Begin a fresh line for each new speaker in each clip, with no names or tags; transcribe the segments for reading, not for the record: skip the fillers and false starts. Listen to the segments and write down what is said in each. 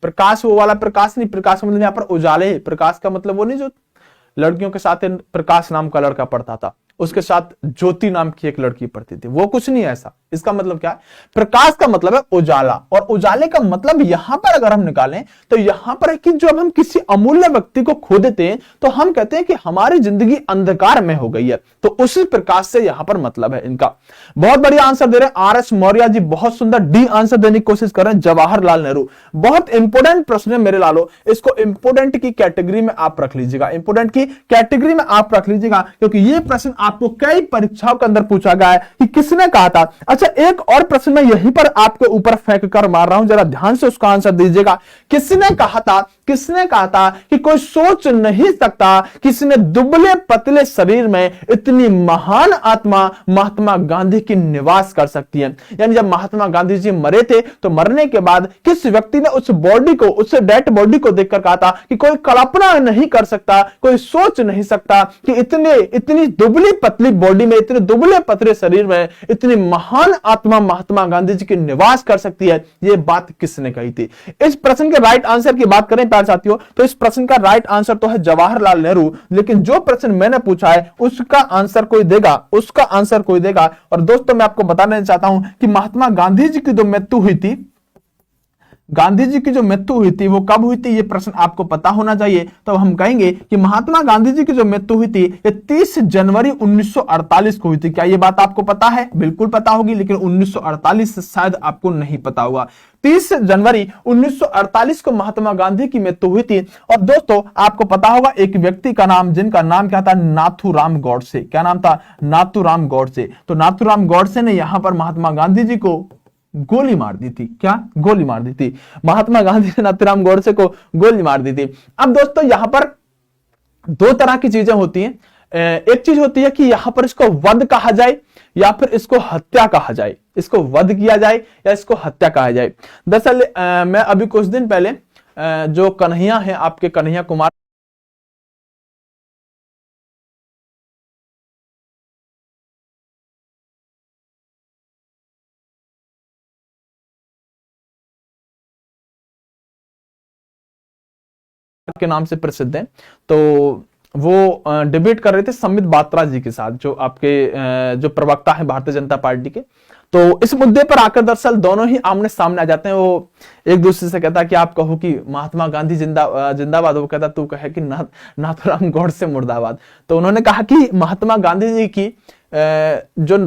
प्रकाश वो वाला प्रकाश नहीं, प्रकाश का मतलब यहाँ पर उजाले, प्रकाश का मतलब वो नहीं जो लड़कियों के साथ प्रकाश नाम का लड़का पढ़ता था, उसके साथ ज्योति नाम की एक लड़की पढ़ती थी, वो कुछ नहीं है ऐसा। इसका मतलब क्या है, प्रकाश का मतलब है उजाला, और उजाले का मतलब यहां पर अगर हम निकालें तो यहां पर है कि जब हम किसी अमूल्य व्यक्ति को खो देते हैं तो हम कहते हैं कि हमारी जिंदगी अंधकार में हो गई है, तो उसी प्रकाश से यहां पर मतलब है इनका। बहुत बढ़िया आंसर दे रहे हैं आर एस मौर्य जी, बहुत सुंदर डी आंसर देने की कोशिश कर रहे हैं जवाहरलाल नेहरू। बहुत इंपोर्टेंट प्रश्न है मेरे लालो, इसको इंपोर्टेंट की कैटेगरी में आप रख लीजिएगा, इंपोर्टेंट की कैटेगरी में आप रख लीजिएगा, क्योंकि यह प्रश्न आपको कई परीक्षाओं के अंदर पूछा गया है कि किसने कहा था। अच्छा, एक और प्रश्न मैं यहीं पर आपके ऊपर फेंक कर मार रहा हूं, जरा ध्यान से उसका आंसर दीजिएगा। किसने कहा था, किसने कहा था कि कोई सोच नहीं सकता किसी ने दुबले पतले शरीर में इतनी महान आत्मा महात्मा गांधी की निवास कर सकती है। यानी जब महात्मा गांधी जी मरे थे तो मरने के बाद किस व्यक्ति ने उस बॉडी को, उस डेड बॉडी को देखकर कहा था कि कोई कल्पना नहीं कर सकता, कोई सोच नहीं सकता कि इतनी दुबली पतली बॉडी में, इतने दुबले पतले शरीर में इतनी महान आत्मा महात्मा गांधी जी की निवास कर सकती है। यह बात किसने कही थी? इस प्रश्न के राइट आंसर की बात करें प्यारे साथियों तो इस प्रश्न का राइट आंसर तो है जवाहरलाल नेहरू, लेकिन जो प्रश्न मैंने पूछा है उसका आंसर कोई देगा, उसका आंसर कोई देगा। और दोस्तों मैं आपको बताना चाहता हूं कि महात्मा गांधी जी की जो मृत्यु हुई थी, गांधी जी की जो मृत्यु हुई थी वो कब हुई थी, ये प्रश्न आपको पता होना चाहिए। तो हम कहेंगे कि महात्मा गांधी जी की जो मृत्यु हुई थी ये 30 जनवरी 1948 को हुई थी। क्या ये बात आपको पता है? बिल्कुल पता होगी, लेकिन 1948 से शायद आपको नहीं पता होगा। 30 जनवरी 1948 को महात्मा गांधी की मृत्यु हुई थी। और दोस्तों आपको पता होगा एक व्यक्ति का नाम, जिनका नाम क्या था, नाथूराम गॉडसे। क्या नाम था? नाथूराम गॉडसे। तो नाथूराम गॉडसे ने यहां पर महात्मा गांधी जी को गोली मार दी थी। क्या? गोली मार दी थी। महात्मा गांधी ने नाथूराम गॉडसे को गोली मार दी थी। अब दोस्तों यहां पर दो तरह की चीजें होती हैं। एक चीज होती है कि यहां पर इसको वध कहा जाए या फिर इसको हत्या कहा जाए, इसको वध किया जाए या इसको हत्या कहा जाए। दरअसल मैं अभी कुछ दिन पहले जो कन्हैया है, आपके कन्हैया कुमार के नाम से प्रसिद्ध है, तो वो डिबेट कर रहे थे संबित पात्रा जी के साथ, जो आपके जो प्रवक्ता है भारतीय जनता पार्टी के। तो इस मुद्दे पर आकर दरअसल दोनों ही आमने सामने आ जाते हैं। वो एक दूसरे से कहता है कि आप कहो कि महात्मा गांधी जिंदाबाद, वो कहता तू कहे कि नाथूराम गॉडसे मुर्दाबाद। तो उन्होंने कहा कि महात्मा गांधी जी की जो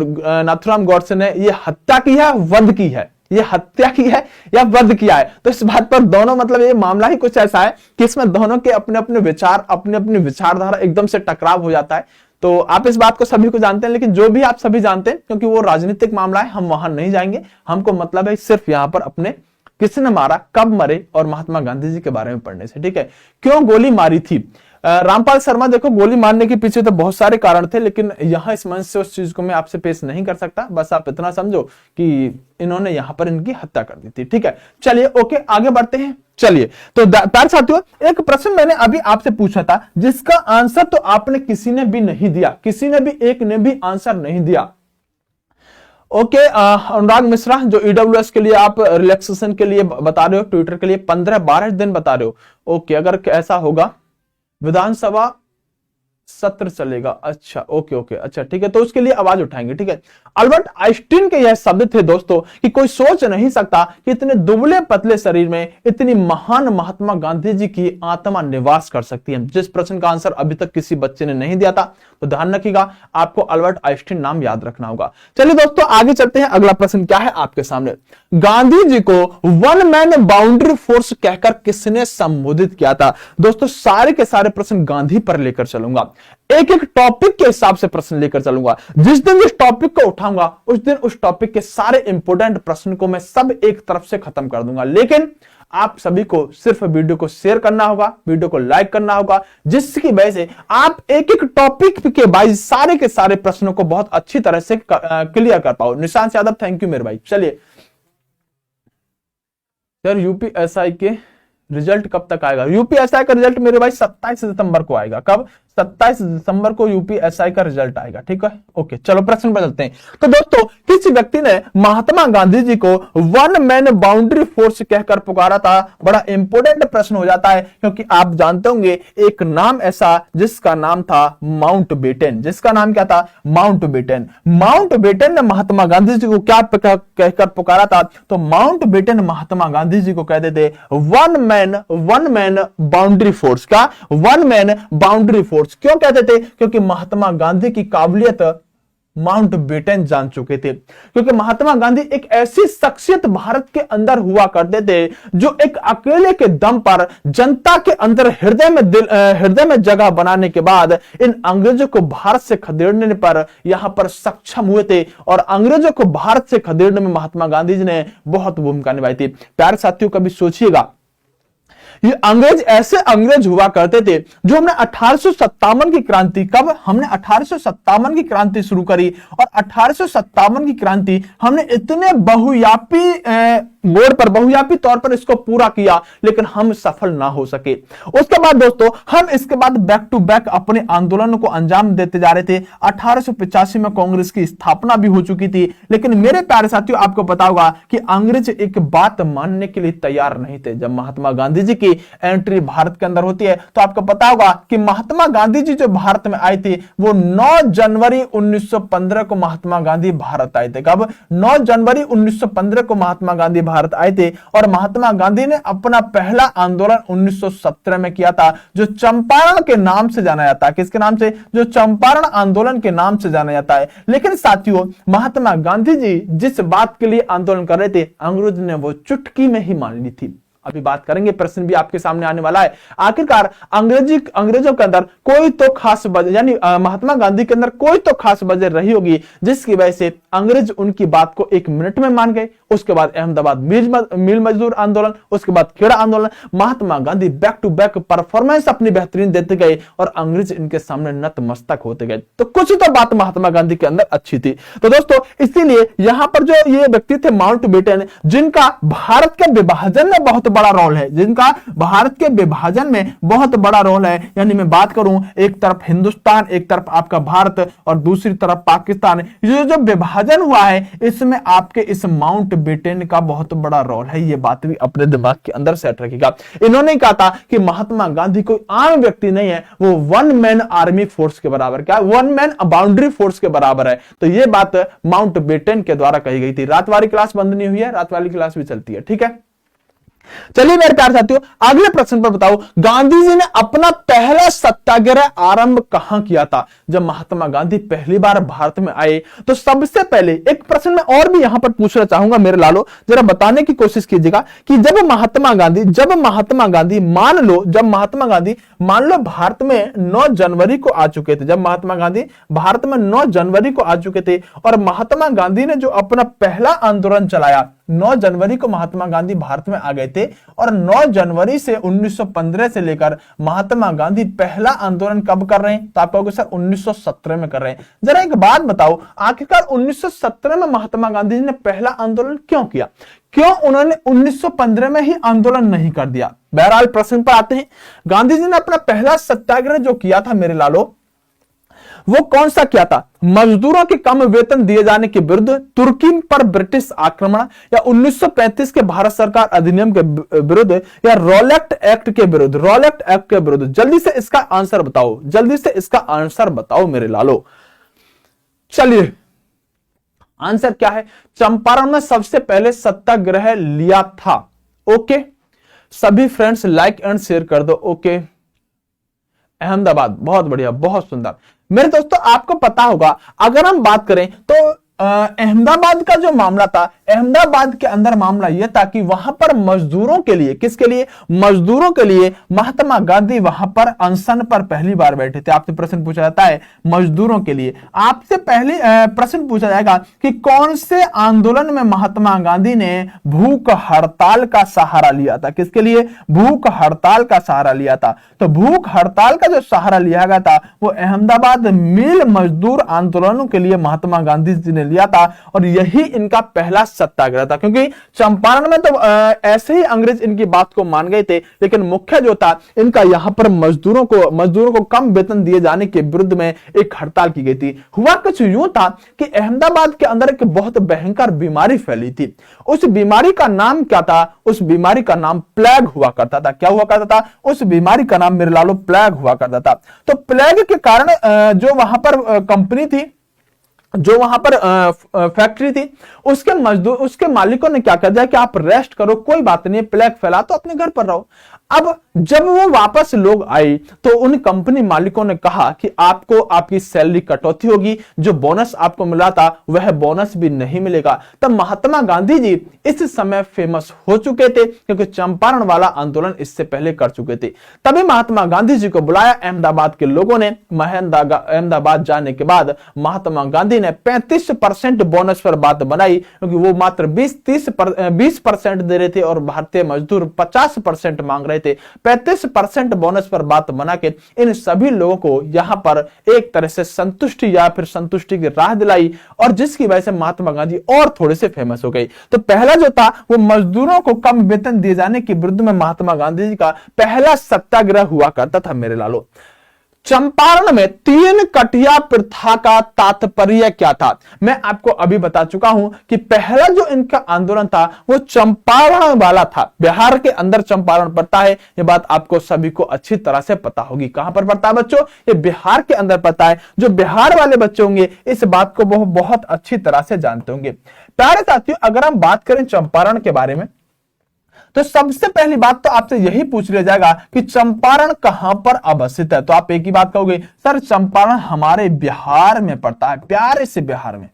नाथूराम गॉडसे ने ये हत्या की है, वध की है, ये हत्या की है या वध किया है। तो इस बात पर दोनों, मतलब ये मामला ही कुछ ऐसा है कि इसमें दोनों के अपने अपने विचार, अपने अपने विचारधारा एकदम से टकराव हो जाता है। तो आप इस बात को सभी को जानते हैं, लेकिन जो भी आप सभी जानते हैं, क्योंकि वो राजनीतिक मामला है, हम वहां नहीं जाएंगे। हमको मतलब है सिर्फ यहां पर अपने किसने मारा, कब मरे और महात्मा गांधी जी के बारे में पढ़ने से। ठीक है, क्यों गोली मारी थी? रामपाल शर्मा, देखो गोली मारने के पीछे तो बहुत सारे कारण थे, लेकिन यहां इस मंच से उस चीज को मैं आपसे पेश नहीं कर सकता। बस आप इतना समझो कि इन्होंने यहां पर इनकी हत्या कर दी थी। ठीक है, चलिए ओके आगे बढ़ते हैं। चलिए तो प्यारे साथियों, एक प्रश्न मैंने अभी आपसे पूछा था जिसका आंसर तो आपने किसी ने भी नहीं दिया, किसी ने भी एक ने भी आंसर नहीं दिया। ओके, अनुराग मिश्रा, जो ईडब्ल्यूएस के लिए आप रिलैक्सेशन के लिए बता रहे हो, ट्विटर के लिए 15-12 दिन बता रहे हो। ओके, अगर ऐसा होगा विधानसभा सत्र चलेगा, अच्छा ओके ओके, अच्छा ठीक है, तो उसके लिए आवाज उठाएंगे। ठीक है, अल्बर्ट आइंस्टीन के यह शब्द थे दोस्तों कि कोई सोच नहीं सकता कि इतने दुबले पतले शरीर में इतनी महान महात्मा गांधी जी की आत्मा निवास कर सकती है। जिस प्रश्न का आंसर अभी तक किसी बच्चे ने नहीं दिया था, तो ध्यान रखिएगा, आपको अल्बर्ट आइंस्टीन नाम याद रखना होगा। चलिए दोस्तों आगे चलते हैं। अगला प्रश्न क्या है आपके सामने? गांधी जी को वन मैन बाउंड्री फोर्स कहकर किसने संबोधित किया था? दोस्तों सारे के सारे प्रश्न गांधी पर लेकर चलूंगा, एक एक टॉपिक के हिसाब से प्रश्न लेकर चलूंगा। जिस दिन जिस टॉपिक को उठाऊंगा उस दिन उस टॉपिक के सारे इंपोर्टेंट प्रश्न को मैं सब एक तरफ से खत्म कर दूंगा। लेकिन आप सभी को सिर्फ वीडियो को शेयर करना होगा, वीडियो को लाइक करना होगा, जिसकी वजह से आप एक एक टॉपिक के वाइज सारे के सारे प्रश्नों को बहुत अच्छी तरह से क्लियर कर पाओ। निशांत यादव, थैंक यू मेरे भाई। चलिए सर, यूपीएसआई के रिजल्ट कब तक आएगा? यूपीएसआई का रिजल्ट मेरे भाई 27 सितंबर को आएगा। कब? 27 दिसंबर को यूपीएससी का रिजल्ट आएगा। ठीक है, ओके, चलो प्रश्न पर चलते हैं। तो दोस्तों, किस व्यक्ति ने महात्मा गांधी जी को वन मैन बाउंड्री फोर्स कहकर पुकारा था? बड़ा इंपॉर्टेंट प्रश्न हो जाता है, क्योंकि आप जानते होंगे एक नाम ऐसा जिसका नाम था माउंटबेटन। जिसका नाम क्या था? माउंटबेटन। माउंटबेटन ने महात्मा गांधी जी को क्या कहकर पुकारा था? तो माउंटबेटन महात्मा गांधी जी को कहते थे वन मैन बाउंड्री फोर्स। का वन मैन बाउंड्री फोर्स क्यों कहते थे? क्योंकि महात्मा गांधी की काबिलियत माउंटबेटन जान चुके थे। क्योंकि महात्मा गांधी एक ऐसी शख्सियत भारत के अंदर हुआ करते थे जो एक अकेले के दम पर जनता के अंदर हृदय में जगह बनाने के बाद इन अंग्रेजों को भारत से खदेड़ने पर यहां पर सक्षम हुए थे, और अंग्रेजों को भारत से खदेड़ने में महात्मा गांधी जी ने बहुत भूमिका निभाई थी। प्यारे साथियों, कभी सोचिएगा, ये अंग्रेज ऐसे अंग्रेज हुआ करते थे जो हमने 1857 की क्रांति, कब हमने 1857 की क्रांति शुरू करी, और 1857 की क्रांति हमने इतने बहुव्यापी तौर पर इसको पूरा किया, लेकिन हम सफल ना हो सके। उसके बाद दोस्तों, हम इसके बाद बैक टू बैक अपने आंदोलनों को अंजाम देते जा रहे थे। 1885 में कांग्रेस की स्थापना भी हो चुकी थी, लेकिन मेरे प्यारे साथियों, आपको पता होगा कि अंग्रेज एक बात मानने के लिए तैयार नहीं थे। जब महात्मा गांधी जी की एंट्री भारत के अंदर होती है, तो आपको पता होगा कि महात्मा गांधी जी जो भारत में आए थे वो 9 जनवरी 1915 को महात्मा गांधी भारत आए थे। कब? 9 जनवरी 1915 को महात्मा गांधी भारत आए थे, और महात्मा गांधी ने अपना पहला आंदोलन 1917 में किया था, जो चंपारण के नाम से जाना जाता है। किसके नाम से? जो चंपारण आंदोलन के नाम से जाना जाता है। लेकिन साथियों, महात्मा गांधी जी जिस बात के लिए आंदोलन कर रहे थे, अंग्रेज ने वो चुटकी में ही मान ली थी। अभी बात करेंगे, प्रश्न भी आपके सामने आने वाला है। आखिरकार अंग्रेजों के अंदर कोई तो खास वजह, यानी महात्मा गांधी के अंदर कोई तो खास वजह रही होगी जिसकी वजह से अंग्रेज उनकी बात को 1 मिनट में मान गए। उसके बाद अहमदाबाद मिल मजदूर आंदोलन, उसके बाद खेड़ा आंदोलन। Mahatma Gandhi back to back performance अपनी बेहतरीन देते गए, और अंग्रेज इनके सामने नतमस्तक होते गए। तो कुछ तो बात महात्मा गांधी के अंदर अच्छी थी। तो दोस्तों, इसीलिए यहां पर जो ये व्यक्ति थे माउंटबेटन, जिनका भारत के विभाजन में बहुत बड़ा रोल है, जिनका भारत के विभाजन में बहुत बड़ा रोल है। यानी मैं बात करूं, एक तरफ हिंदुस्तान, एक तरफ आपका भारत, और दूसरी तरफ पाकिस्तान। ये जो विभाजन हुआ है, इसमें आपके इस माउंटबेटन का बहुत बड़ा रोल है। ये बात भी अपने दिमाग के अंदर सेट रखिएगा। इन्होंने कहा था कि महात्मा गांधी कोई आम व्यक्ति नहीं है, वो वन मैन आर्मी फोर्स के बराबर, क्या वन मैन बाउंड्री फोर्स के बराबर है। तो ये बात माउंटबेटन के द्वारा कही गई थी। रात वाली क्लास बंद नहीं हुई है, रात वाली क्लास भी चलती है। ठीक है, चलिए मेरे प्यारे साथियों, अगले प्रश्न पर बताओ, गांधी जी ने अपना पहला सत्याग्रह आरंभ कहां किया था? जब महात्मा गांधी पहली बार भारत में आए, तो सबसे पहले एक प्रश्न मैं और भी यहां पर पूछना चाहूंगा मेरे लालो, जरा बताने की कोशिश कीजिएगा कि जब महात्मा गांधी मान लो भारत में 9 जनवरी को आ चुके थे, जब महात्मा गांधी भारत में 9 जनवरी को आ चुके थे, और महात्मा गांधी ने जो अपना पहला आंदोलन चलाया, 9 जनवरी को महात्मा गांधी भारत में आ गए थे, और 9 जनवरी से 1915 से लेकर महात्मा गांधी पहला आंदोलन कब कर रहे हैं? तो आप कहोगे सर 1917 में कर रहे हैं। जरा एक बात बताओ, आखिरकार 1917 में महात्मा गांधी जी ने पहला आंदोलन क्यों किया? क्यों उन्होंने 1915 में ही आंदोलन नहीं कर दिया? बहरहाल प्रश्न पर आते हैं। गांधी जी ने अपना पहला सत्याग्रह जो किया था मेरे लालो, वो कौन सा किया था? मजदूरों के कम वेतन दिए जाने के विरुद्ध, तुर्की पर ब्रिटिश आक्रमण, या 1935 के भारत सरकार अधिनियम के विरुद्ध, या रॉलेट एक्ट के विरुद्ध? रॉलेट एक्ट के विरुद्ध। जल्दी से इसका आंसर बताओ, जल्दी से इसका आंसर बताओ मेरे लालो। चलिए, आंसर क्या है? चंपारण में सबसे पहले सत्याग्रह लिया था। ओके, सभी फ्रेंड्स लाइक एंड शेयर कर दो। ओके, अहमदाबाद, बहुत बढ़िया, बहुत सुंदर। मेरे दोस्तों, आपको पता होगा, अगर हम बात करें तो अहमदाबाद का जो मामला था, अहमदाबाद के अंदर मामला यह था कि वहां पर मजदूरों के लिए, किसके लिए? मजदूरों के लिए महात्मा गांधी वहां पर अनशन पर पहली बार बैठे थे। आपसे प्रश्न पूछा जाता है मजदूरों के लिए, आपसे पहले प्रश्न पूछा जाएगा कि कौन से आंदोलन में महात्मा गांधी ने भूख हड़ताल का सहारा लिया था? किसके लिए? भूख हड़ताल का सहारा लिया था। तो भूख हड़ताल का जो सहारा लिया गया था, वो अहमदाबाद मिल मजदूर आंदोलनों के लिए महात्मा गांधी जी ने लिया था और यही इनका पहला सत्याग्रह था। क्योंकि चंपारण में तो ऐसे ही अंग्रेज इनकी बात को मान गए थे, लेकिन मुख्य जो था इनका यहां पर मजदूरों को कम वेतन दिए जाने के विरुद्ध में एक हड़ताल की गई थी। हुआ कुछ यूं था कि अहमदाबाद के अंदर एक बहुत भयंकर बीमारी फैली थी। उस बीमारी का नाम क्या था? उस बीमारी का नाम प्लेग हुआ करता था। क्या हुआ करता था? उस बीमारी का नाम मेरे लालो प्लेग हुआ करता था। तो प्लेग के कारण जो वहां पर कंपनी थी, जो वहां पर फैक्ट्री थी, उसके मालिकों ने क्या कर दिया कि आप रेस्ट करो, कोई बात नहीं, प्लेग फैला तो अपने घर पर रहो। अब जब वो वापस लोग आए तो उन कंपनी मालिकों ने कहा कि आपको आपकी सैलरी कटौती होगी, जो बोनस आपको मिला था वह बोनस भी नहीं मिलेगा। तब महात्मा गांधी जी इस समय फेमस हो चुके थे, क्योंकि चंपारण वाला आंदोलन इससे पहले कर चुके थे। तभी महात्मा गांधी जी को बुलाया अहमदाबाद के लोगों ने। अहमदाबाद जाने के बाद महात्मा गांधी ने 35% बोनस पर बात बनाई, क्योंकि वो मात्र 20% दे रहे थे और भारतीय मजदूर 50% मांग रहे थे। 35% बोनस पर बात बना के इन सभी लोगों को यहां पर एक तरह से संतुष्टि या फिर संतुष्टि की राह दिलाई, और जिसकी वजह से महात्मा गांधी और थोड़े से फेमस हो गई। तो पहला जो था वो मजदूरों को कम वेतन दिए जाने के विरुद्ध में महात्मा गांधी जी का पहला सत्याग्रह हुआ करता था मेरे लालो। चंपारण में 3 कटिया प्रथा का तात्पर्य क्या था? मैं आपको अभी बता चुका हूं कि पहला जो इनका आंदोलन था वो चंपारण वाला था। बिहार के अंदर चंपारण पड़ता है, ये बात आपको सभी को अच्छी तरह से पता होगी। कहां पर पड़ता है बच्चों? ये बिहार के अंदर पड़ता है। जो बिहार वाले बच्चे होंगे इस बात को बहुत अच्छी तरह से जानते होंगे। प्यारे साथियों, अगर हम बात करें चंपारण के बारे में, तो सबसे पहली बात तो आपसे यही पूछ लिया जाएगा कि चंपारण कहां पर अवस्थित है। तो आप एक ही बात कहोगे, सर चंपारण हमारे बिहार में पड़ता है, प्यारे से बिहार में।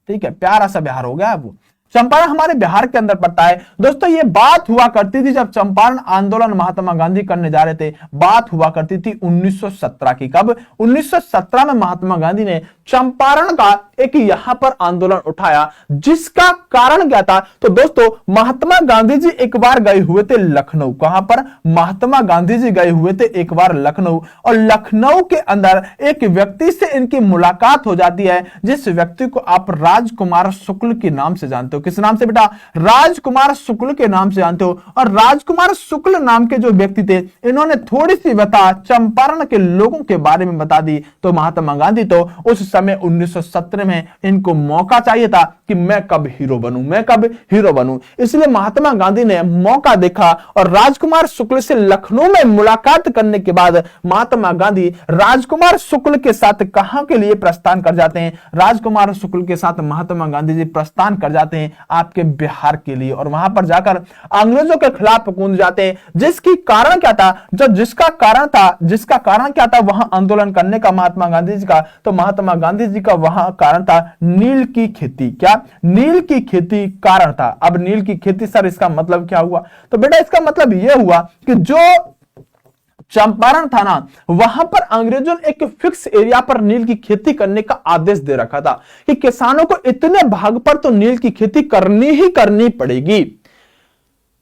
ठीक है, प्यारा सा बिहार हो गया वो। चंपारण हमारे बिहार के अंदर पड़ता है। दोस्तों ये बात हुआ करती थी जब चंपारण आंदोलन महात्मा गांधी करने जा रहे थे, बात हुआ करती थी 1917 की। कब? 1917 में महात्मा गांधी ने चंपारण का एक यहां पर आंदोलन उठाया, जिसका कारण क्या था? तो दोस्तों महात्मा गांधी जी एक बार गए हुए थे लखनऊ। कहां पर? महात्मा गांधी जी गए हुए थे एक बार लखनऊ, और लखनऊ के अंदर एक व्यक्ति से इनकी मुलाकात हो जाती है, जिस व्यक्ति को आप राजकुमार शुक्ल के नाम से जानते हो। किस नाम से बेटा? राजकुमार शुक्ल के नाम से जानते हो। और राजकुमार शुक्ल नाम के जो व्यक्ति थे, इन्होंने थोड़ी सी बता चंपारण के लोगों के बारे में बता दी। तो महात्मा गांधी तो उस समय 1917 में इनको मौका चाहिए था कि मैं कब हीरो बनूं, मैं कब हीरो बनूं। इसलिए महात्मा गांधी ने मौका देखा और राजकुमार शुक्ल से लखनऊ में मुलाकात करने के बाद महात्मा गांधी राजकुमार शुक्ल के साथ कहां के लिए प्रस्थान कर जाते हैं? राजकुमार शुक्ल के साथ महात्मा गांधी जी प्रस्थान कर जाते हैं आपके बिहार के लिए, और वहां पर जाकर अंग्रेजों के खिलाफ कूद जाते हैं। जिसकी कारण क्या था? जिसका कारण क्या था वहां आंदोलन करने का महात्मा गांधी जी का? तो महात्मा गांधी जी का वहां कारण था नील की खेती। क्या? नील की खेती कारण था। अब नील की खेती सर इसका मतलब क्या हुआ? तो बेटा इसका मतलब यह हुआ कि जो चंपारण था ना, वहां पर अंग्रेजों ने एक फिक्स एरिया पर नील की खेती करने का आदेश दे रखा था कि किसानों को इतने भाग पर तो नील की खेती करनी ही करनी पड़ेगी।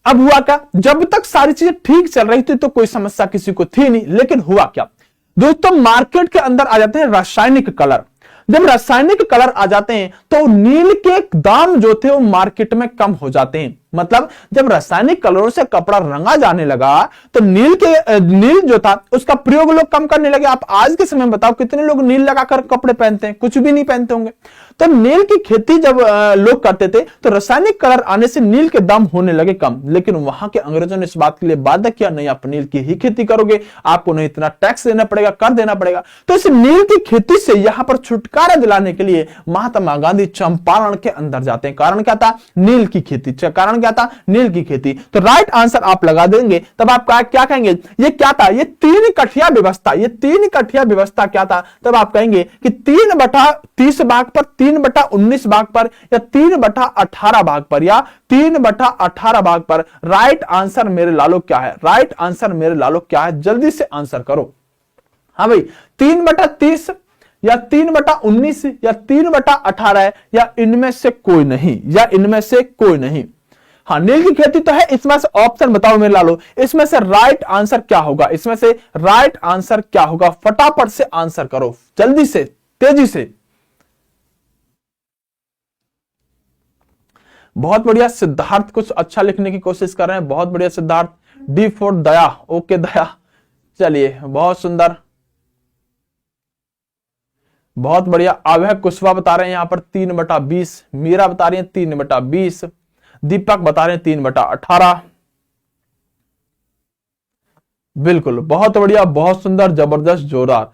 अब हुआ क्या? जब तक सारी चीजें ठीक चल रही थी तो कोई समस्या किसी को थी नहीं, लेकिन हुआ क्या दोस्तों? मार्केट के अंदर आ जाते हैं रासायनिक कलर। जब रासायनिक कलर आ जाते हैं तो नील के दाम जो थे वो मार्केट में कम हो जाते हैं। मतलब जब रासायनिक कलरों से कपड़ा रंगा जाने लगा तो नील जो था उसका प्रयोग लोग कम करने लगे। आप आज के समय में बताओ कितने लोग नील लगाकर कपड़े पहनते हैं? कुछ भी नहीं पहनते होंगे। तो नील की खेती जब लोग करते थे तो रासायनिक कलर आने से नील के दाम होने लगे कम। लेकिन वहां के अंग्रेजों ने इस बात के लिए वादा किया, नहीं आप नील की ही खेती करोगे, आपको नहीं इतना टैक्स देना पड़ेगा, कर देना पड़ेगा। तो इस नील की खेती से यहां पर छुटकारा दिलाने के लिए महात्मा गांधी चंपारण के अंदर जाते हैं। कारण क्या था? नील की खेती। कारण क्या था? नील की खेती। तो राइट आंसर आप लगा देंगे। तब आप क्या कहेंगे? ये क्या था? ये 3 कठिया व्यवस्था। ये 3 कठिया व्यवस्था क्या था? तब आप कहेंगे कि 3/30 भाग पर, 3/19 भाग पर, या 3/18 भाग पर, या 3/18 भाग पर। राइट आंसर मेरे लालो क्या है? राइट आंसर मेरे लालो क्या है? जल्दी से आंसर करो। हाँ भाई, 3/30 या 3/19 या 3/18, या इनमें से कोई नहीं, या इनमें से कोई नहीं। हाँ, नील की खेती तो है। इसमें से ऑप्शन बताओ मेरे लालो, इसमें से राइट आंसर क्या होगा? इसमें से राइट आंसर क्या होगा? फटाफट से आंसर करो, जल्दी से, तेजी से। बहुत बढ़िया। सिद्धार्थ कुछ अच्छा लिखने की कोशिश कर रहे हैं, बहुत बढ़िया Siddharth. D for Daya, okay Daya, चलिए बहुत सुंदर, बहुत बढ़िया। अभय कुशवाहा बता रहे हैं यहां पर 3/20, मीरा बता रही है 3/20, दीपक बता रहे हैं 3/18। बिल्कुल बहुत बढ़िया, बहुत सुंदर, जबरदस्त, जोरदार।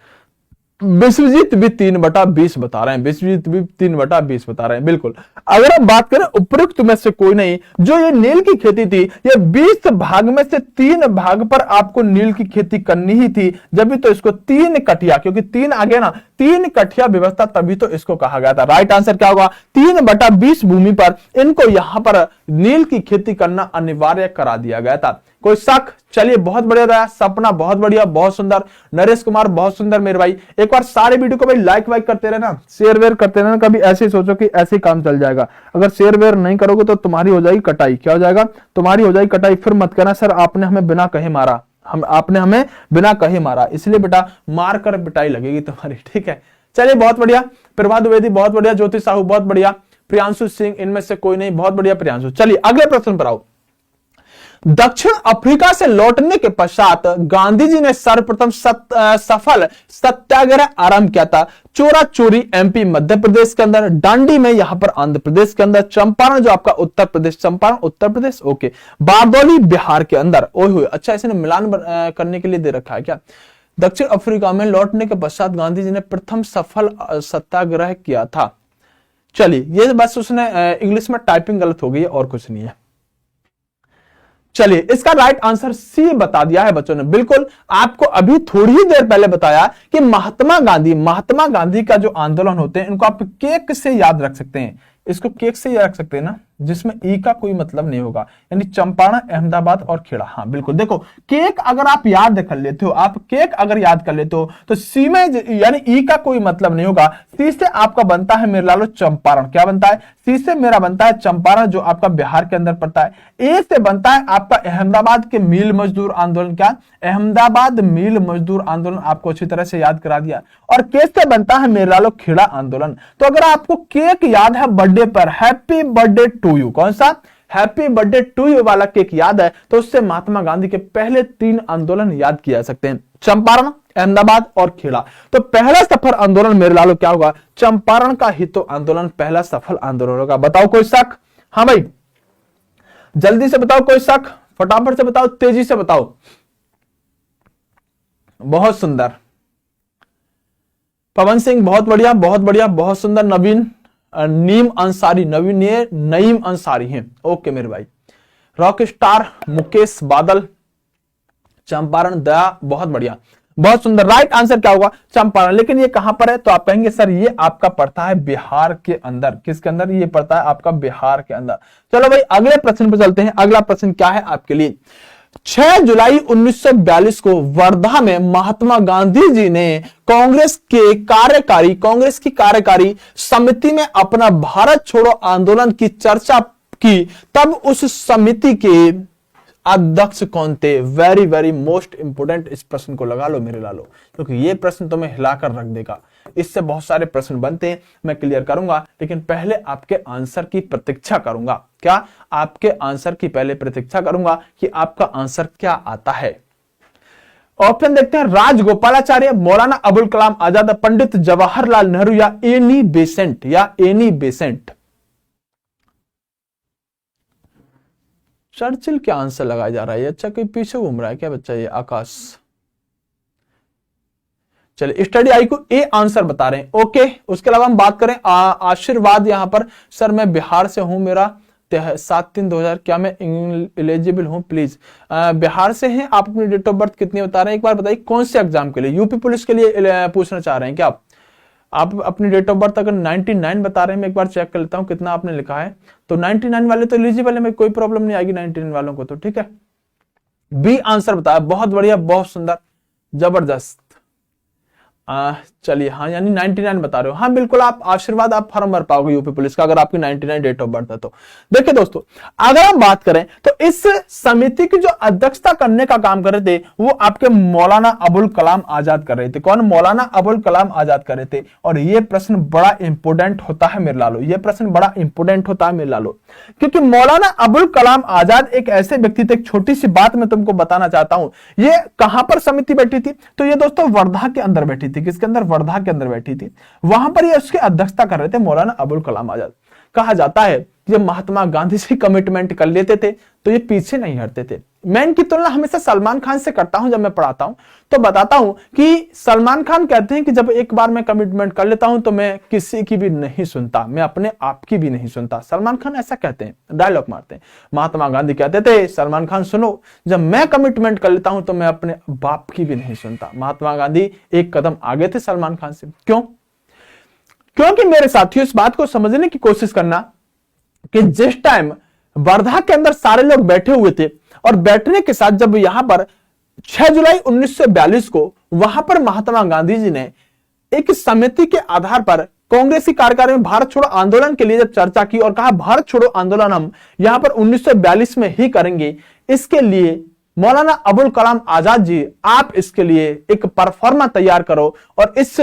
विश्वजीत भी 3/20 बता रहे हैं, विश्वजीत भी 3/20 बता रहे हैं। बिल्कुल, अगर हम बात करें उपरोक्त में से कोई नहीं, जो ये नील की खेती थी, ये 20 भाग में से 3 भाग पर आपको नील की खेती करनी ही थी, जब भी तो इसको 3 कठिया, क्योंकि 3 आ गया ना, 3 कठिया व्यवस्था, तभी तो इसको कहा गया था। राइट आंसर क्या होगा? 3/20 भूमि पर इनको यहां पर नील की खेती करना अनिवार्य करा दिया गया था। कोई शक? चलिए बहुत बढ़िया रहा। सपना बहुत बढ़िया, बहुत सुंदर। नरेश कुमार बहुत सुंदर मेरे भाई। एक बार सारे वीडियो को भाई लाइक वाइक करते रहना, शेयर वेयर करते रहना। कभी ऐसे सोचो कि ऐसे काम चल जाएगा, अगर शेयर वेयर नहीं करोगे तो तुम्हारी हो जाएगी कटाई। क्या हो जाएगा? तुम्हारी हो जाएगी कटाई। फिर मत कहना सर आपने हमें बिना कहे मारा, आपने हमें बिना कहे मारा, इसलिए बेटा मार कर पिटाई लगेगी तुम्हारी, ठीक है। चलिए बहुत बढ़िया। प्रभात द्विवेदी बहुत बढ़िया, ज्योति साहू बहुत बढ़िया, प्रियांशु सिंह, इनमें से कोई नहीं, बहुत बढ़िया प्रियांशु। चलिए अगले प्रश्न पर आओ। दक्षिण अफ्रीका से लौटने के पश्चात गांधी जी ने सर्वप्रथम सफल सत्याग्रह आरंभ किया था। चोरा चोरी एमपी मध्य प्रदेश के अंदर, डांडी में यहां पर आंध्र प्रदेश के अंदर, चंपारण जो आपका उत्तर प्रदेश, चंपारण उत्तर प्रदेश, ओके, बारदौली बिहार के अंदर। ओए अच्छा, इसने मिलान करने के लिए दे रखा है क्या? दक्षिण अफ्रीका में लौटने के पश्चात गांधी जी ने प्रथम सफल सत्याग्रह किया था। चलिए ये बस उसने इंग्लिश में टाइपिंग गलत हो गई है और कुछ नहीं है। चलिए इसका राइट आंसर सी बता दिया है बच्चों ने। बिल्कुल, आपको अभी थोड़ी ही देर पहले बताया कि महात्मा गांधी का जो आंदोलन होते हैं इनको आप केक से याद रख सकते हैं। इसको केक से याद रख सकते हैं ना, जिसमें ई का कोई मतलब नहीं होगा, यानी चंपारण, अहमदाबाद और खेड़ा। हाँ बिल्कुल, देखो केक अगर आप याद कर लेते हो, आप केक अगर याद कर लेते हो तो सी में यानी ई का कोई मतलब नहीं होगा। सी से आपका बनता है मेरे लालो चंपारण। क्या बनता है? सी से मेरा बनता है चंपारण, जो आपका बिहार के अंदर पड़ता है। ए से बनता है आपका अहमदाबाद के मिल मजदूर आंदोलन। क्या? अहमदाबाद मिल मजदूर आंदोलन आपको अच्छी तरह से याद करा दिया। और के से बनता है मेरे लालो खेड़ा आंदोलन। तो अगर आपको केक याद है बर्थडे पर, हैप्पी बर्थडे टू यू, कौन सा? हैप्पी बर्थडे टू यू वाला केक याद है, तो उससे महात्मा गांधी के पहले 3 आंदोलन याद किए जा सकते हैं, चंपारण, अहमदाबाद और खेड़ा। तो पहला सफल आंदोलन मेरे लालो क्या होगा? चंपारण का ही तो आंदोलन पहला सफल आंदोलन होगा। बताओ कोई शक? हाँ भाई जल्दी से बताओ, कोई शक? फटाफट से बताओ, तेजी से बताओ। बहुत सुंदर पवन सिंह, बहुत बढ़िया, बहुत बढ़िया, बहुत सुंदर। नवीन नीम अंसारी, नईम अंसारी हैं, ओके मेरे भाई। रॉक स्टार मुकेश बादल, चंपारण, दया, बहुत बढ़िया, बहुत सुंदर। राइट आंसर क्या होगा? चंपारण। लेकिन ये कहां पर है? तो आप कहेंगे सर ये आपका पड़ता है बिहार के अंदर। किसके अंदर? ये पड़ता है आपका बिहार के अंदर। चलो भाई अगले प्रश्न पर चलते हैं। अगला प्रश्न क्या है आपके लिए? 6 जुलाई 1942 को वर्धा में महात्मा गांधी जी ने कांग्रेस की कार्यकारी समिति में अपना भारत छोड़ो आंदोलन की चर्चा की। तब उस समिति के अध्यक्ष कौन थे? Very very most important. इस प्रश्न को लगा लो मेरे लालो, क्योंकि ये प्रश्न तुम्हें हिलाकर रख देगा। इससे बहुत सारे प्रश्न बनते हैं, मैं क्लियर करूंगा, लेकिन पहले आपके आंसर की प्रतीक्षा करूंगा। क्या? आपके आंसर की पहले प्रतीक्षा करूंगा कि आपका आंसर क्या आता है। ऑप्शन देखते हैं। राजगोपालाचार्य, मौलाना अबुल कलाम आजाद, पंडित जवाहरलाल नेहरू या एनी बेसेंट। चर्चिल क्या आंसर लगाया जा रहा है? अच्छा कोई पीछे घूम रहा है क्या बच्चा? ये आकाश। चलिए स्टडी आई को ए आंसर बता रहे हैं, ओके। उसके अलावा हम बात करें आशीर्वाद, यहां पर सर मैं बिहार से हूं, मेरा 7/3/2000, क्या मैं एलिजिबल हूं प्लीज? बिहार से हैं आप, अपनी डेट ऑफ बर्थ कितनी बता रहे हैं एक बार बताइए। कौन से एग्जाम के लिए? यूपी पुलिस के लिए पूछना चाह रहे हैं क्या आप अपनी डेट ऑफ बर्थ अगर 99 बता रहे हैं, मैं एक बार चेक कर लेता हूं कितना आपने लिखा है। तो 99 वाले तो एलिजिबल है, में कोई प्रॉब्लम नहीं आएगी 99 वालों को तो, ठीक है। बी आंसर बताया, बहुत बढ़िया, बहुत सुंदर, जबरदस्त। चलिए, हाँ यानी 99 बता रहे हो। हाँ बिल्कुल, आप आशीर्वाद आप फॉर्म भर पाओगे यूपी पुलिस का अगर आपकी 99 डेट ऑफ बर्थ है तो। देखिए दोस्तों, अगर हम बात करें तो इस समिति की जो अध्यक्षता करने का काम कर रहे थे वो आपके मौलाना अबुल कलाम आजाद कर रहे थे। कौन? मौलाना अबुल कलाम आजाद कर रहे थे। और ये प्रश्न बड़ा इंपोर्टेंट होता है मेरे लालो, ये प्रश्न बड़ा इंपोर्टेंट होता है मेरे लालो, क्योंकि मौलाना अबुल कलाम आजाद एक ऐसे व्यक्ति थे। एक छोटी सी बात मैं तुमको बताना चाहता हूं, ये कहां पर समिति बैठी थी? तो ये दोस्तों वर्धा के अंदर बैठी थी। किसके अंदर? वर्धा के अंदर बैठी थी। वहां पर ये उसकी अध्यक्षता कर रहे थे मौलाना अबुल कलाम आजाद। कहा जाता है कि जब महात्मा गांधी से कमिटमेंट कर लेते थे तो ये पीछे नहीं हटते थे। मैं इनकी तुलना हमेशा सलमान खान से करता हूं। जब मैं पढ़ाता हूं तो बताता हूं कि सलमान खान कहते हैं कि जब एक बार मैं कमिटमेंट कर लेता हूं तो मैं किसी की भी नहीं सुनता, मैं अपने आप की भी नहीं सुनता। सलमान खान ऐसा कहते हैं, डायलॉग मारते हैं। महात्मा गांधी कहते थे, सलमान खान सुनो, जब मैं कमिटमेंट कर लेता हूं तो मैं अपने बाप की भी नहीं सुनता। महात्मा गांधी एक कदम आगे थे सलमान खान से। क्यों? क्योंकि मेरे साथियों इस बात को समझने की कोशिश करना कि जिस टाइम वर्धा के अंदर सारे लोग बैठे हुए थे और बैठने के साथ जब यहां पर 6 जुलाई 1942 को वहां पर महात्मा गांधी जी ने एक समिति के आधार पर कांग्रेसी कार्यकारिणी में भारत छोड़ो आंदोलन के लिए जब चर्चा की और कहा भारत छोड़ो आंदोलन हम यहां पर 1942 में ही करेंगे, इसके लिए मौलाना अबुल कलाम आजाद जी आप इसके लिए एक परफॉर्मा तैयार करो और इस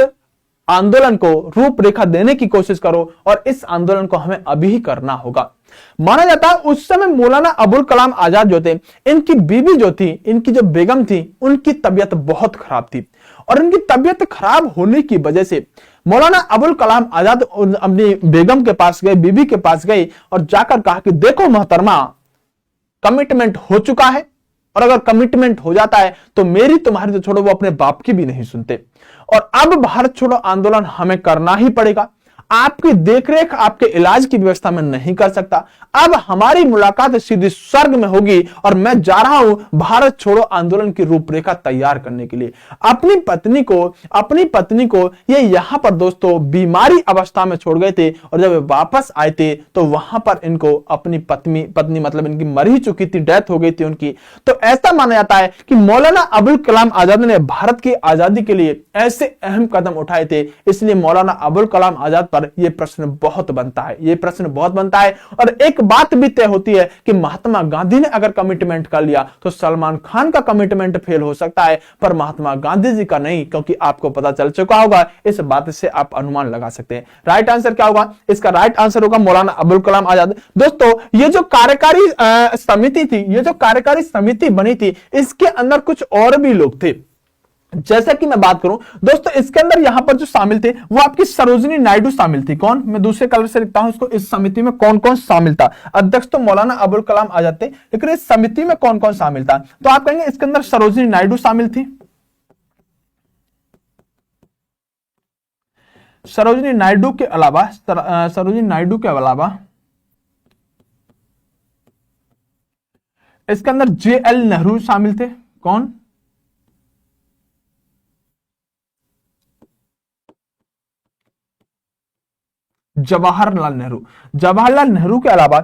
आंदोलन को रूपरेखा देने की कोशिश करो और इस आंदोलन को हमें अभी ही करना होगा। माना जाता है उस समय मौलाना अबुल कलाम आजाद जो थे, इनकी बीवी जो थी, इनकी जो बेगम थी, उनकी तबीयत बहुत खराब थी और इनकी तबीयत खराब होने की वजह से मौलाना अबुल कलाम आजाद अपनी बेगम के पास गए, बीबी के पास गए और जाकर कहा कि देखो मोहतरमा, कमिटमेंट हो चुका है और अगर कमिटमेंट हो जाता है तो मेरी तुम्हारी तो छोड़ो, वो अपने बाप की भी नहीं सुनते और अब भारत छोड़ो आंदोलन हमें करना ही पड़ेगा। आपकी देखरेख, आपके इलाज की व्यवस्था में नहीं कर सकता। अब हमारी मुलाकात सीधी स्वर्ग में होगी और मैं जा रहा हूं भारत छोड़ो आंदोलन की रूपरेखा तैयार करने के लिए। अपनी पत्नी को ये यहां पर दोस्तों बीमारी अवस्था में छोड़ गए थे और जब वे वापस आए थे तो वहां पर इनको अपनी पत्नी मतलब इनकी मर ही चुकी थी, डेथ हो गई थी उनकी। तो ऐसा माना जाता है कि मौलाना अबुल कलाम आजाद ने भारत की आजादी के लिए ऐसे अहम कदम उठाए थे, इसलिए मौलाना अबुल कलाम आजाद पर यह प्रश्न बहुत बनता है, यह प्रश्न बहुत बनता है। और एक बात भी तय होती है कि महात्मा गांधी ने अगर कमिटमेंट कर लिया तो सलमान खान का कमिटमेंट फेल हो सकता है, पर महात्मा गांधी जी का नहीं, क्योंकि आपको पता चल चुका होगा। इस बात से आप अनुमान लगा सकते हैं। राइट आंसर क्या होगा? इसका राइट आंसर होगा मौलाना अबुल कलाम आजाद। दोस्तों ये जो कार्यकारी समिति थी, ये जो कार्यकारी समिति बनी थी, इसके अंदर कुछ और भी लोग थे। जैसा कि मैं बात करूं दोस्तों, इसके अंदर यहां पर जो शामिल थे वो आपकी सरोजिनी नायडू शामिल थी। कौन? मैं दूसरे कलर से लिखता हूं इसको। इस समिति में कौन कौन शामिल था? अध्यक्ष तो मौलाना अबुल कलाम आजाद थे, लेकिन इस समिति में कौन कौन शामिल था? तो आप कहेंगे इसके अंदर सरोजिनी नायडू शामिल थी। सरोजिनी नायडू के अलावा इसके अंदर JL नेहरू शामिल थे। कौन? जवाहरलाल नेहरू के अलावा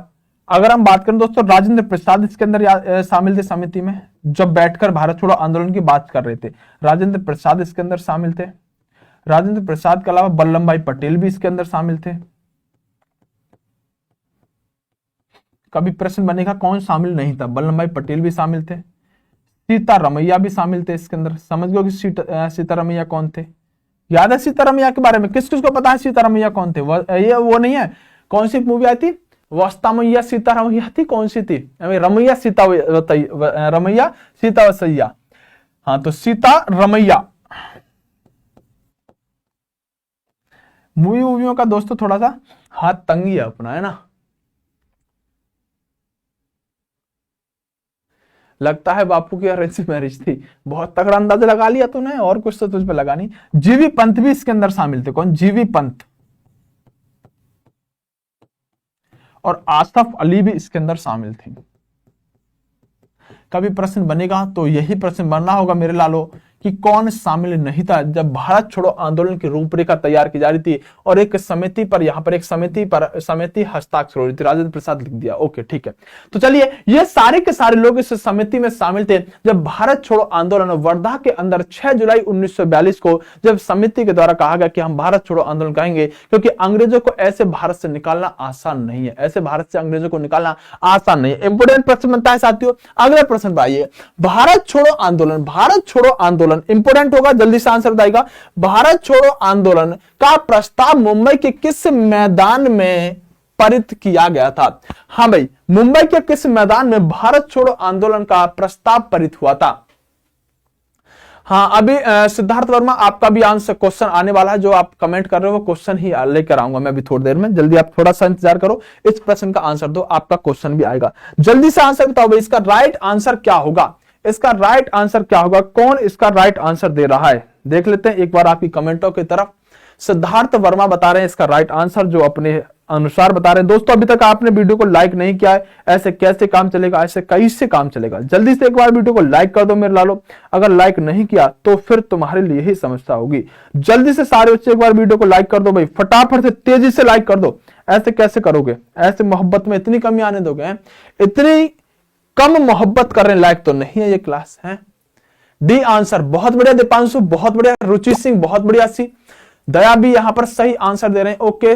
अगर हम बात करें दोस्तों, राजेंद्र प्रसाद इसके अंदर शामिल थे समिति में, जब बैठकर भारत छोड़ो आंदोलन की बात कर रहे थे। राजेंद्र प्रसाद इसके अंदर शामिल थे। राजेंद्र प्रसाद के अलावा वल्लभ भाई पटेल भी इसके अंदर शामिल थे। कभी प्रश्न बनेगा कौन शामिल नहीं था? वल्लभ भाई पटेल भी शामिल थे। सीतारमैया भी शामिल थे इसके अंदर। समझ गए कि सीतारमैया कौन थे? याद है सीतारमैया के बारे में? किस किस को पता है सीतारमैया कौन थे? ये वो नहीं है, कौन सी मूवी आई थी? वस्तामैया सीतारमैया थी, कौन सी थी? रमैया सीता वसैया। हाँ, तो सीतारमैया। मूवियों का दोस्तों थोड़ा सा हाथ तंगी है अपना, है ना? लगता है बापू की अरेंज मैरिज थी। बहुत तगड़ा अंदाजा लगा लिया तूने, और कुछ तो तुझ पे लगा नहीं। जीवी पंत भी इसके अंदर शामिल थे। कौन? जीवी पंत। और आसफ अली भी इसके अंदर शामिल थे। कभी प्रश्न बनेगा तो यही प्रश्न बनना होगा मेरे लालो कि कौन शामिल नहीं था जब भारत छोड़ो आंदोलन की रूपरेखा तैयार की जा रही थी और एक समिति पर, यहां पर एक समिति हस्ताक्षर हो रही थी, राजेंद्र प्रसाद लिख दिया। ओके ठीक है, तो चलिए ये सारे के सारे लोग इस समिति में शामिल थे जब भारत छोड़ो आंदोलन वर्धा के अंदर 6 जुलाई 1942 को जब समिति के द्वारा कहा गया कि हम भारत छोड़ो आंदोलन करेंगे, क्योंकि अंग्रेजों को ऐसे भारत से निकालना आसान नहीं है, ऐसे भारत से अंग्रेजों को निकालना आसान नहीं है। इंपोर्टेंट प्रश्न बनता है साथियों। अगला प्रश्न भाइये, भारत छोड़ो आंदोलन इंपोर्टेंट होगा, जल्दी से आंसर बताइएगा। भारत छोड़ो आंदोलन का प्रस्ताव मुंबई के किस मैदान में पारित किया गया था? हाँ भाई, मुंबई के किस मैदान में भारत छोड़ो आंदोलन का प्रस्ताव पारित हुआ था? हाँ, अभी सिद्धार्थ वर्मा आपका भी आंसर क्वेश्चन आने वाला है, जो आप कमेंट कर रहे हो वो क्वेश्चन ही लेकर आऊंगा मैं अभी थोड़ी देर में। जल्दी आप थोड़ा सा इंतजार करो, इस प्रश्न का आंसर दो, आपका क्वेश्चन भी आएगा। जल्दी से आंसर बताओ भाई, इसका राइट आंसर क्या होगा? इसका राइट आंसर क्या होगा? कौन इसका राइट आंसर दे रहा है? देख लेते हैं एक बार आपकी कमेंटों की तरफ। सिद्धार्थ वर्मा बता रहे हैं इसका राइट आंसर, जो अपने अनुसार बता रहे हैं। दोस्तों अभी तक आपने वीडियो को लाइक नहीं किया है, ऐसे कैसे काम चलेगा? ऐसे कैसे काम चलेगा? जल्दी से एक बार वीडियो को लाइक कर दो मेरे लालो। अगर लाइक नहीं किया तो फिर तुम्हारे लिए ही समस्या होगी। जल्दी से सारे बच्चे एक बार वीडियो को लाइक कर दो भाई, फटाफट से तेजी से लाइक कर दो। ऐसे कैसे करोगे? ऐसे मोहब्बत में इतनी कमी आने दोगे? इतनी कम मोहब्बत कर रहे हैं, लाइक तो नहीं है ये क्लास है। डी आंसर, बहुत बढ़िया दीपांशु, बहुत बढ़िया। रुचि सिंह बहुत बढ़िया सी। दया भी यहां पर सही आंसर दे रहे हैं। ओके